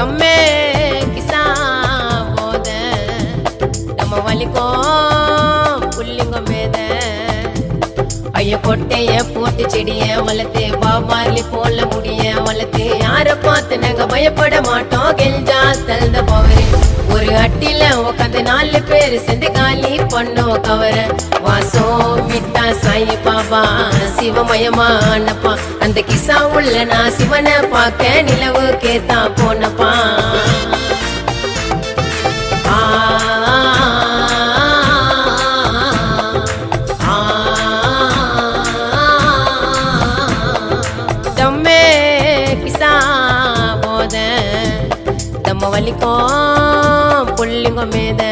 தம்மே கிசா போத நம்ம வலிக்கும் புள்ளிங்கம் மேத ஐய கொட்டைய போட்டு செடிய வளர்த்து பாபாலி போல முடிய வளர்த்து யார பார்த்து நாங்க பயப்பட மாட்டோம் கெஞ்சா தந்த பவரு ஒரு அட்டில உட்காந்து 4 பேர் சேர்ந்து காலி பண்ணோம் கவர வாசம் விட்டா சாயி பாபா சிவமயமானப்பா அந்த கிசா உள்ள நான் சிவனை பார்க்க நிலவு கேத்தா போனப்பா தம்மே கிசா போத தம்ம வலிக்கும் புள்ளிங்க மேத